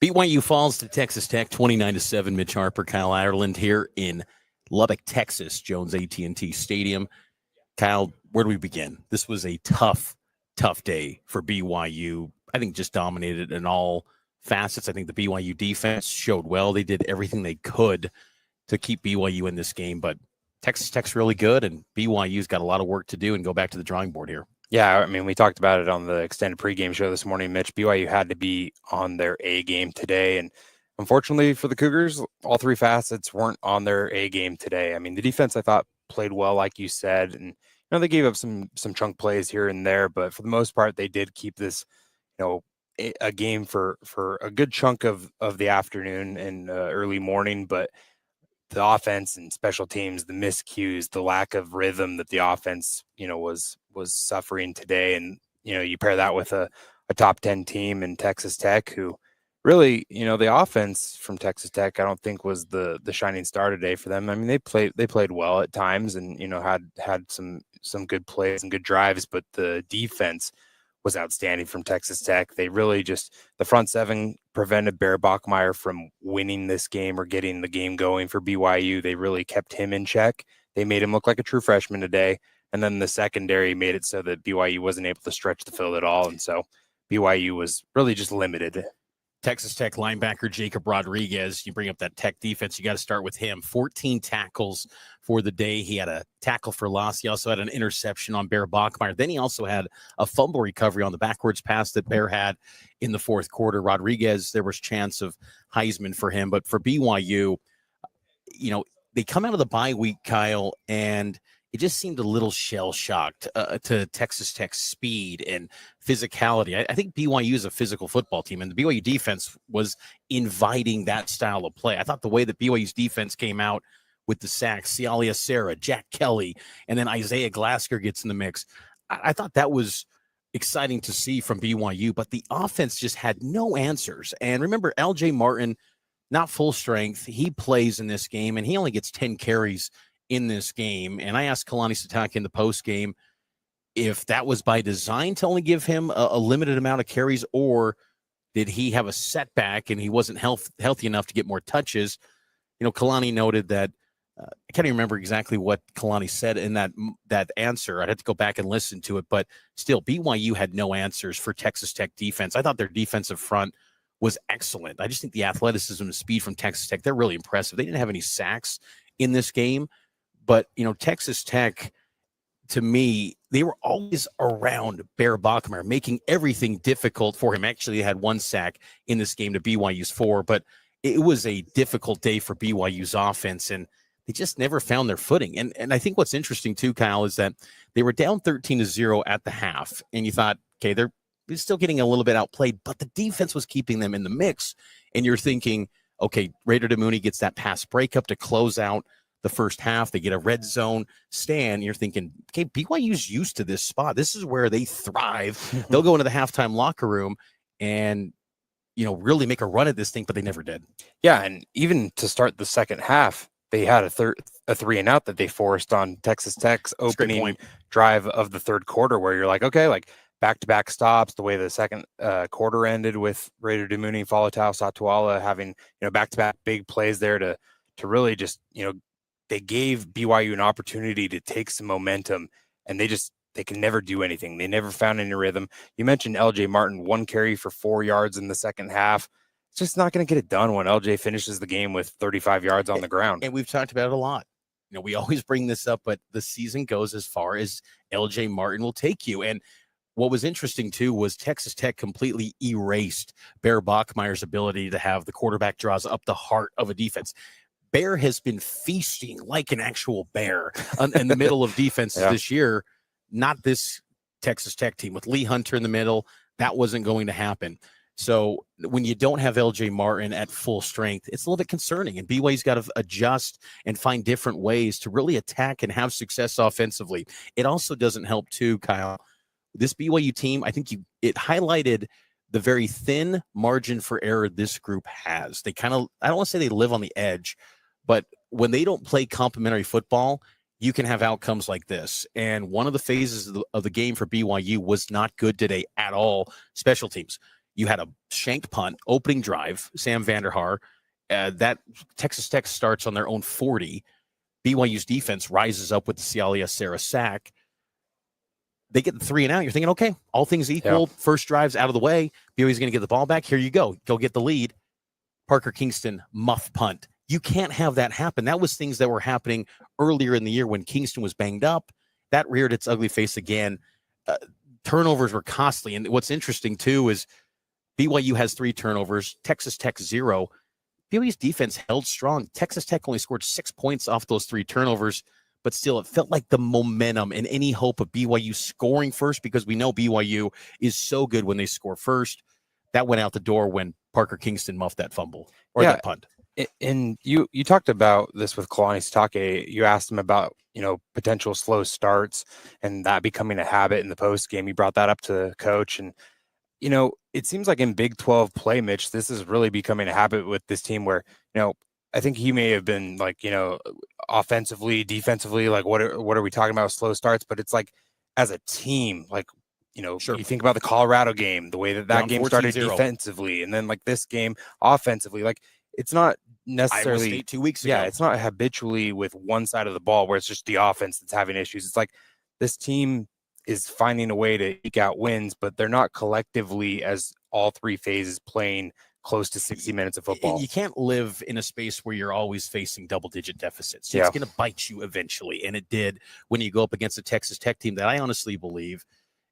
BYU falls to Texas Tech 29-7. Mitch Harper, Kyle Ireland here in Lubbock, Texas, Jones AT&T Stadium. Kyle, where do we begin? This was a tough day for BYU. I think just dominated in all facets. I think the BYU defense showed well. They did everything they could to keep BYU in this game, but Texas Tech's really good, and BYU's got a lot of work to do and go back to the drawing board here. Yeah, I mean, we talked about it on the extended pregame show this morning, Mitch. BYU had to be on their A game today, and unfortunately for the Cougars, all three facets weren't on their A game today. I mean, the defense, I thought, played well, like you said, and they gave up some chunk plays here and there, but for the most part, they did keep this, a game for a good chunk of the afternoon and early morning. But the offense and special teams, the miscues, the lack of rhythm that the offense, was suffering today. And, you pair that with a top 10 team in Texas Tech, who really, the offense from Texas Tech, I don't think was the shining star today for them. I mean, they played well at times and, had some good plays and good drives, but the defense was outstanding from Texas Tech. They really the front seven prevented Bachmeier from winning this game or getting the game going for BYU. They really kept him in check. They made him look like a true freshman today. And then the secondary made it so that BYU wasn't able to stretch the field at all. And so BYU was really just limited. Texas Tech linebacker Jacob Rodriguez, you bring up that Tech defense, you got to start with him. 14 tackles for the day. He had a tackle for loss. He also had an interception on Bachmeier. Then he also had a fumble recovery on the backwards pass that Bear had in the fourth quarter. Rodriguez, there was chance of Heisman for him. But for BYU, they come out of the bye week, Kyle, and it just seemed a little shell-shocked to Texas Tech's speed and physicality. I think BYU is a physical football team, and the BYU defense was inviting that style of play. I thought the way that BYU's defense came out with the sacks, Sialia Sarah, Jack Kelly, and then Isaiah Glasker gets in the mix, I thought that was exciting to see from BYU, but the offense just had no answers. And remember, LJ Martin, not full strength. He plays in this game, and he only gets 10 carries in this game. And I asked Kalani Sitake in the post game if that was by design to only give him a limited amount of carries, or did he have a setback and he wasn't healthy enough to get more touches. Kalani noted that I can't even remember exactly what Kalani said in that answer. I'd have to go back and listen to it, but still BYU had no answers for Texas Tech defense. I thought their defensive front was excellent. I just think the athleticism and speed from Texas Tech, they're really impressive. They didn't have any sacks in this game. But, Texas Tech, to me, they were always around Bachmeier, making everything difficult for him. Actually, they had one sack in this game to BYU's 4, but it was a difficult day for BYU's offense, and they just never found their footing. And I think what's interesting, too, Kyle, is that they were down 13-0 at the half, and you thought, okay, they're still getting a little bit outplayed, but the defense was keeping them in the mix, and you're thinking, okay, Raider DeMooney gets that pass breakup to close out the first half. They get a red zone stand. You're thinking, okay, BYU's used to this spot. This is where they thrive. They'll go into the halftime locker room and, really make a run at this thing, but they never did. Yeah, and even to start the second half, they had a 3-and-out that they forced on Texas Tech's opening drive of the third quarter, where you're like, okay, like back-to-back stops, the way the second quarter ended with Raider DeMooney, Falatau, Satuala having, back-to-back big plays there to really just, they gave BYU an opportunity to take some momentum, and they can never do anything. They never found any rhythm. You mentioned LJ Martin, 1 carry for 4 yards in the second half. It's just not going to get it done when LJ finishes the game with 35 yards on the ground. And we've talked about it a lot. We always bring this up, but the season goes as far as LJ Martin will take you. And what was interesting, too, was Texas Tech completely erased Bachmeier's ability to have the quarterback draws up the heart of a defense. Bear has been feasting like an actual bear in the middle of defenses this year. Not this Texas Tech team with Lee Hunter in the middle. That wasn't going to happen. So when you don't have LJ Martin at full strength, it's a little bit concerning. And BYU's got to adjust and find different ways to really attack and have success offensively. It also doesn't help, too, Kyle. This BYU team, I think it highlighted the very thin margin for error this group has. They kind of, I don't want to say they live on the edge, but when they don't play complementary football, you can have outcomes like this. And one of the phases of the game for BYU was not good today at all. Special teams. You had a shanked punt, opening drive, Sam Vanderhaar. That Texas Tech starts on their own 40. BYU's defense rises up with the Cialia Sarah sack. They get the 3 and out. You're thinking, okay, all things equal, first drive's out of the way. BYU's going to get the ball back. Here you go. Go get the lead. Parker Kingston, muff punt. You can't have that happen. That was things that were happening earlier in the year when Kingston was banged up. That reared its ugly face again. Turnovers were costly. And what's interesting, too, is BYU has 3 turnovers, Texas Tech 0. BYU's defense held strong. Texas Tech only scored 6 points off those 3 turnovers, but still it felt like the momentum and any hope of BYU scoring first, because we know BYU is so good when they score first. That went out the door when Parker Kingston muffed that fumble or that punt. And you talked about this with Kalani Sitake. You asked him about, potential slow starts and that becoming a habit in the post game. You brought that up to coach, and it seems like in Big 12 play, Mitch, this is really becoming a habit with this team where, I think he may have been like, offensively, defensively, like what are we talking about with slow starts? But it's like as a team, like, sure. You think about the Colorado game, the way that game started defensively, and then like this game offensively, like it's not necessarily Iowa State 2 weeks ago. Yeah, it's not habitually with one side of the ball where it's just the offense that's having issues. It's like this team is finding a way to eke out wins, but they're not collectively as all 3 phases playing close to 60 minutes of football. You can't live in a space where you're always facing double-digit deficits. It's going to bite you eventually, and it did when you go up against a Texas Tech team that I honestly believe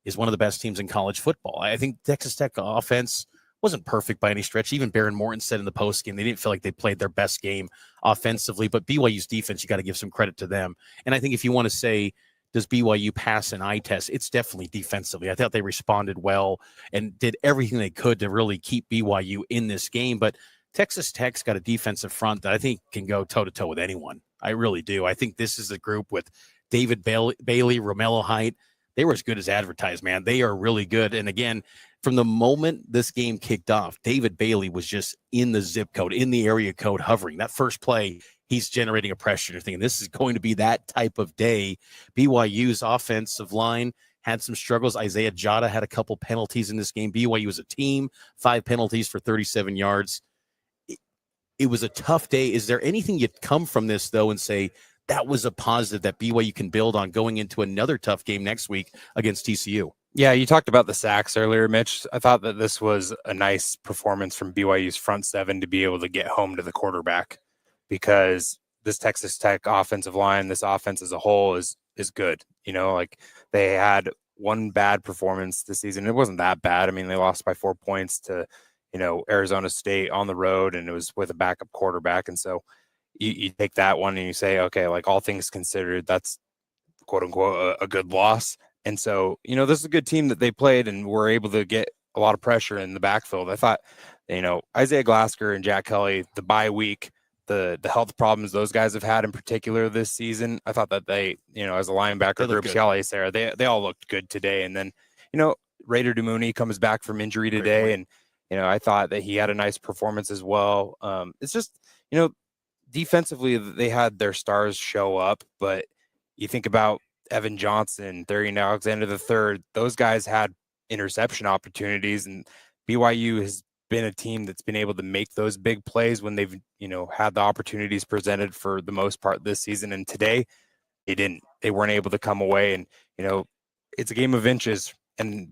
is one of the best teams in college football. I think Texas Tech offense wasn't perfect by any stretch. Even Baron Morton said in the postgame they didn't feel like they played their best game offensively, but BYU's defense, you got to give some credit to them. And I think if you want to say, does BYU pass an eye test? It's definitely defensively. I thought they responded well and did everything they could to really keep BYU in this game. But Texas Tech's got a defensive front that I think can go toe-to-toe with anyone. I really do. I think this is a group with David Bailey, Romello Height. They were as good as advertised, man. They are really good. And again, from the moment this game kicked off, David Bailey was just in the zip code, in the area code, hovering. That first play, he's generating a pressure. You're thinking this is going to be that type of day. BYU's offensive line had some struggles. Isaiah Jada had a couple penalties in this game. BYU as a team, 5 penalties for 37 yards. It was a tough day. Is there anything you'd come from this, though, and say that was a positive that BYU can build on going into another tough game next week against TCU? Yeah, you talked about the sacks earlier, Mitch. I thought that this was a nice performance from BYU's front 7 to be able to get home to the quarterback, because this Texas Tech offensive line, this offense as a whole is good. Like they had one bad performance this season. It wasn't that bad. I mean, they lost by 4 points to, Arizona State on the road, and it was with a backup quarterback. And so you take that one and you say, okay, like all things considered, that's quote unquote a good loss. And so, this is a good team that they played and were able to get a lot of pressure in the backfield. I thought, Isaiah Glasker and Jack Kelly, the bye week, the health problems those guys have had in particular this season, I thought that they, as a linebacker group, Sarah, they all looked good today. And then, Raider Dumuni comes back from injury today. And, I thought that he had a nice performance as well. It's just, defensively, they had their stars show up, but you think about Evan Johnson, Therian Alexander III, those guys had interception opportunities, and BYU has been a team that's been able to make those big plays when they've, had the opportunities presented for the most part this season. And today they weren't able to come away. And, it's a game of inches, and,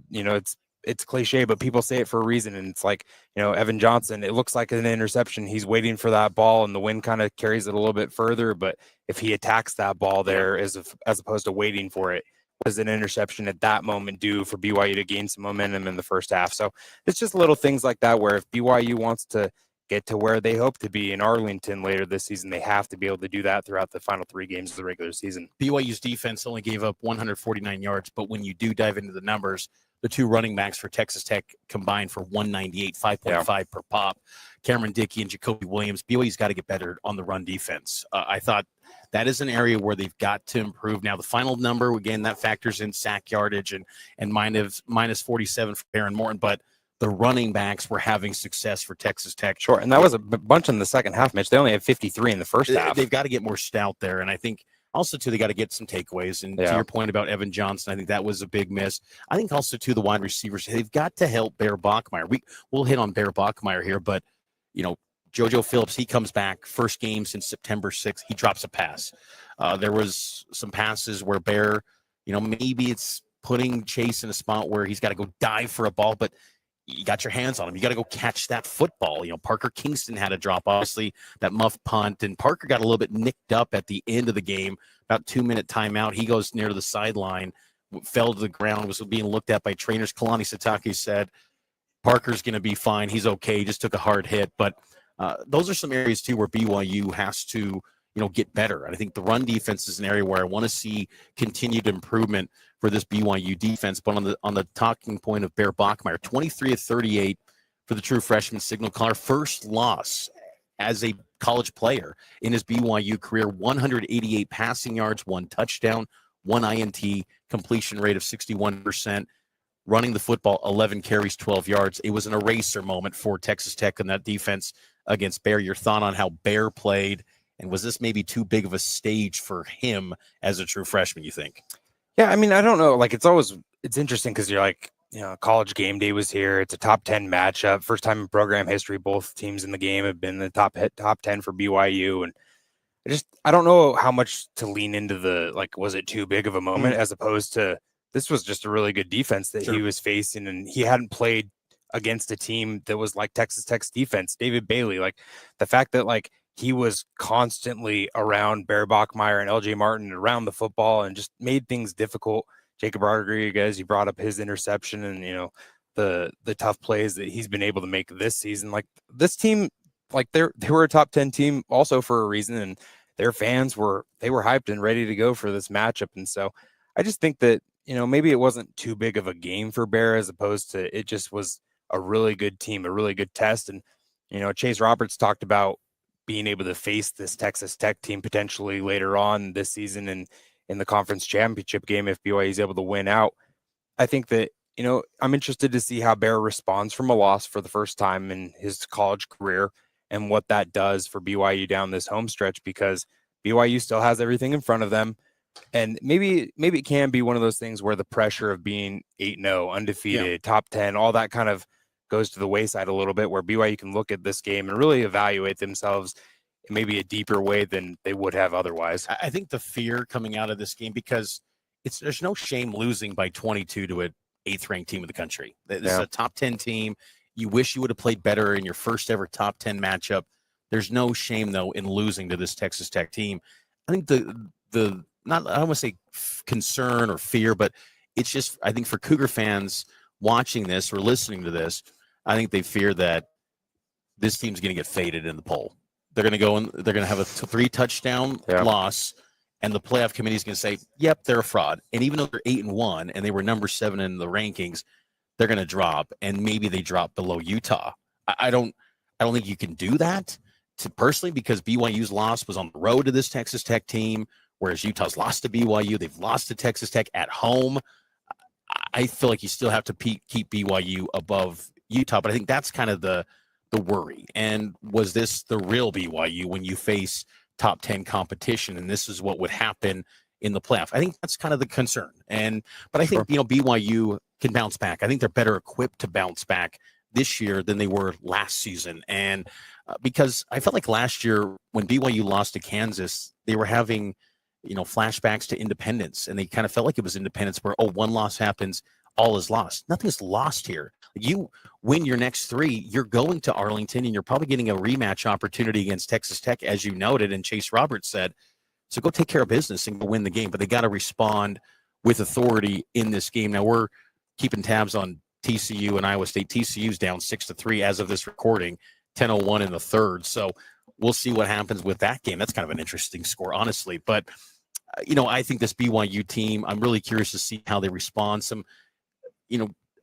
it's cliche, but people say it for a reason. And it's like, Evan Johnson, it looks like an interception. He's waiting for that ball and the wind kind of carries it a little bit further. But if he attacks that ball there as opposed to waiting for it, was an interception at that moment due for BYU to gain some momentum in the first half. So it's just little things like that, where if BYU wants to get to where they hope to be in Arlington later this season, they have to be able to do that throughout the final 3 games of the regular season. BYU's defense only gave up 149 yards, but when you do dive into the numbers, the 2 running backs for Texas Tech combined for 198, 5.5 per pop. Cameron Dickey and Jacoby Williams. BYU's got to get better on the run defense. I thought that is an area where they've got to improve. Now, the final number, again, that factors in sack yardage and minus 47 for Baron Morton, but the running backs were having success for Texas Tech. Sure, and that was a bunch in the second half, Mitch. They only had 53 in the first half. They've got to get more stout there, and I think Also, too, they got to get some takeaways. And to Yeah. your point about Evan Johnson, I think that was a big miss. I think also, too, the wide receivers, they've got to help Bear Bachmeier. We'll hit on Bear Bachmeier here, but, JoJo Phillips, he comes back, first game since September 6th. He drops a pass. There was some passes where Bear, maybe it's putting Chase in a spot where he's got to go dive for a ball, but you got your hands on him. You got to go catch that football. Parker Kingston had a drop, obviously, that muff punt, and Parker got a little bit nicked up at the end of the game, about 2-minute timeout. He goes near to the sideline, fell to the ground, was being looked at by trainers. Kalani Satake said, Parker's going to be fine. He's okay. He just took a hard hit. But those are some areas, too, where BYU has to, get better. And I think the run defense is an area where I want to see continued improvement for this BYU defense. But on the talking point of Bear Bachmeier, 23 of 38 for the true freshman signal caller, first loss as a college player in his BYU career, 188 passing yards, 1 touchdown, 1 INT, completion rate of 61%, running the football, 11 carries, 12 yards. It was an eraser moment for Texas Tech in that defense against Bear. Your thought on how Bear played, and was this maybe too big of a stage for him as a true freshman, you think? Yeah, I mean, I don't know. Like, it's interesting because you're like, college game day was here. It's a top 10 matchup. First time in program history, both teams in the game have been in the top 10 for BYU. And I don't know how much to lean into was it too big of a moment as opposed to this was just a really good defense that he was facing. And he hadn't played against a team that was like Texas Tech's defense. David Bailey, like the fact that he was constantly around Bear Bachmeier and LJ Martin around the football and just made things difficult. Jacob Rodriguez, you brought up his interception and, the tough plays that he's been able to make this season. Like this team, they were a top 10 team also for a reason, and their fans were hyped and ready to go for this matchup. And so I just think that, maybe it wasn't too big of a game for Bear as opposed to it just was a really good team, a really good test. And, Chase Roberts talked about being able to face this Texas Tech team potentially later on this season and in the conference championship game if BYU is able to win out. I think that, I'm interested to see how Bear responds from a loss for the first time in his college career and what that does for BYU down this home stretch, because BYU still has everything in front of them. And maybe it can be one of those things where the pressure of being 8-0, undefeated, top 10, all that kind of goes to the wayside a little bit, where BYU can look at this game and really evaluate themselves in maybe a deeper way than they would have otherwise. I think the fear coming out of this game, because there's no shame losing by 22 to an 8th-ranked team in the country. This is a top 10 team. You wish you would have played better in your first ever top 10 matchup. There's no shame, though, in losing to this Texas Tech team. I think the not, I don't want to say concern or fear, but it's just, I think for Cougar fans watching this or listening to this, I think they fear that this team's going to get faded in the poll. They're going to go and they're going to have a 3-touchdown loss, and the playoff committee is going to say, yep, they're a fraud. And even though they're 8-1 and they were number 7 in the rankings, they're going to drop, and maybe they drop below Utah. I don't think you can do that personally, because BYU's loss was on the road to this Texas Tech team, whereas Utah's lost to BYU. They've lost to Texas Tech at home. I feel like you still have to keep BYU above Utah, but I think that's kind of the worry. And was this the real BYU when you face top 10 competition, and this is what would happen in the playoff? I think that's kind of the concern. But I think, BYU can bounce back. I think they're better equipped to bounce back this year than they were last season. And because I felt like last year when BYU lost to Kansas, they were having, flashbacks to independence, and they kind of felt like it was independence where, one loss happens, all is lost. Nothing's lost here. You win your next 3, you're going to Arlington, and you're probably getting a rematch opportunity against Texas Tech, as you noted, and Chase Roberts said. So go take care of business and go win the game. But they got to respond with authority in this game. Now we're keeping tabs on TCU and Iowa State. TCU's down 6-3 as of this recording, 10:01 in the third. So we'll see what happens with that game. That's kind of an interesting score, honestly. But, I think this BYU team, I'm really curious to see how they respond.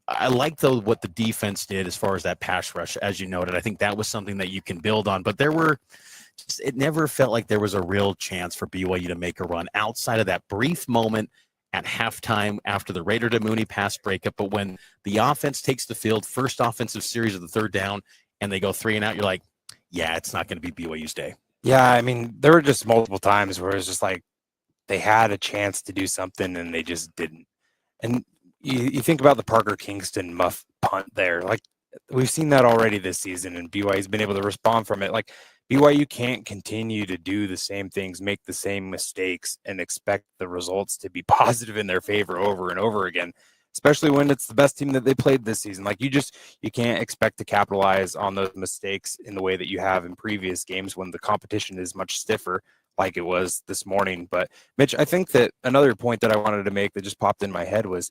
I like, though, what the defense did as far as that pass rush, as you noted. I think that was something that you can build on. But it never felt like there was a real chance for BYU to make a run outside of that brief moment at halftime after the Raider to Mooney pass breakup. But when the offense takes the field, first offensive series of the third down, and they go 3 and out, you're like, yeah, it's not going to be BYU's day. Yeah, I mean, there were just multiple times where it was just like, they had a chance to do something and they just didn't. And you think about the Parker Kingston muff punt there. Like, we've seen that already this season, and BYU's been able to respond from it. Like, BYU can't continue to do the same things, make the same mistakes, and expect the results to be positive in their favor over and over again, especially when it's the best team that they played this season. Like, you can't expect to capitalize on those mistakes in the way that you have in previous games when the competition is much stiffer, like it was this morning. But Mitch, I think that another point that I wanted to make that just popped in my head was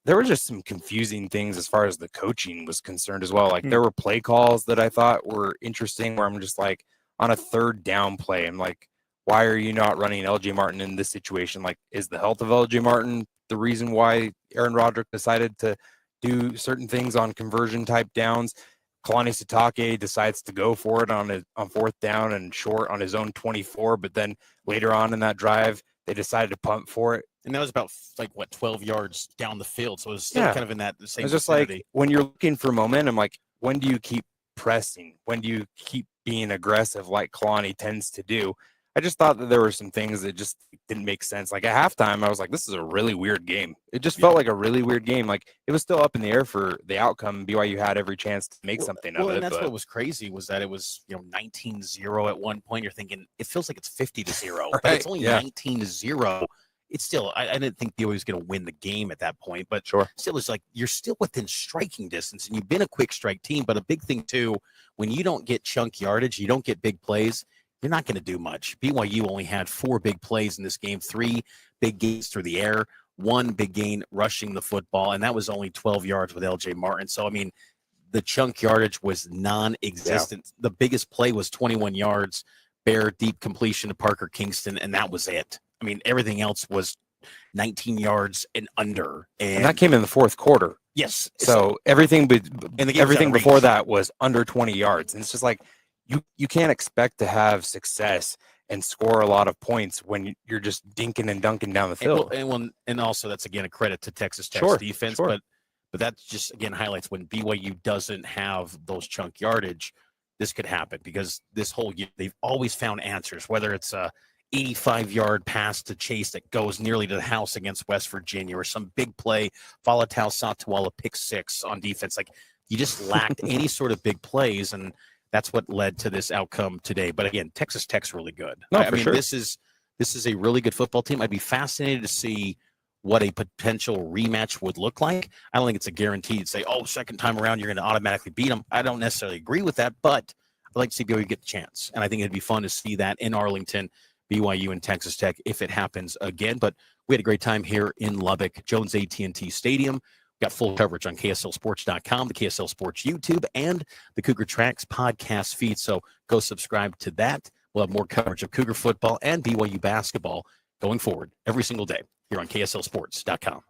there were just some confusing things as far as the coaching was concerned as well. Like, there were play calls that I thought were interesting where I'm just like, on a third down play, I'm like, why are you not running LJ Martin in this situation? Like, is the health of LJ Martin the reason why Aaron Roderick decided to do certain things on conversion type downs? Kalani Sitake decides to go for it on fourth down and short on his own 24, but then later on in that drive, they decided to punt for it. And that was about 12 yards down the field. So it was still kind of in that same It's just vicinity. like, when you're looking for momentum, like, when do you keep pressing? When do you keep being aggressive like Kalani tends to do? I just thought that there were some things that just didn't make sense. Like, at halftime, I was like, this is a really weird game. It just felt like a really weird game. Like, it was still up in the air for the outcome. BYU had every chance to make something of it. And that's what was crazy was that it was 19-0 at one point. You're thinking it feels like it's 50-0, but it's only 19-0. It's still, I didn't think BYU was going to win the game at that point, but still, it's like you're still within striking distance, and you've been a quick strike team. But a big thing too, when you don't get chunk yardage, you don't get big plays, you're not going to do much. BYU only had 4 big plays in this game, 3 big gains through the air, 1 big gain rushing the football, and that was only 12 yards with LJ Martin. So, I mean, the chunk yardage was non-existent. The biggest play was 21 yards, bare deep completion to Parker Kingston, and that was it. I mean, everything else was 19 yards and under. And that came in the fourth quarter. Yes. So everything before that was under 20 yards. And it's just like, you can't expect to have success and score a lot of points when you're just dinking and dunking down the field. And also, that's, again, a credit to Texas Tech's defense. But that just, again, highlights when BYU doesn't have those chunk yardage, this could happen, because this whole year they've always found answers, whether it's a 85-yard pass to Chase that goes nearly to the house against West Virginia, or some big play, Falatau Satawala pick 6 on defense. Like, you just lacked any sort of big plays, and that's what led to this outcome today. But again, Texas Tech's really good. This is a really good football team. I'd be fascinated to see what a potential rematch would look like. I don't think it's a guarantee to say, second time around you're going to automatically beat them. I don't necessarily agree with that, but I'd like to see BYU get the chance, and I think it'd be fun to see that in Arlington, BYU and Texas Tech, if it happens again. But we had a great time here in Lubbock, Jones AT&T Stadium. We got full coverage on KSLSports.com, the KSL Sports YouTube, and the Cougar Tracks podcast feed. So go subscribe to that. We'll have more coverage of Cougar football and BYU basketball going forward every single day here on KSLSports.com.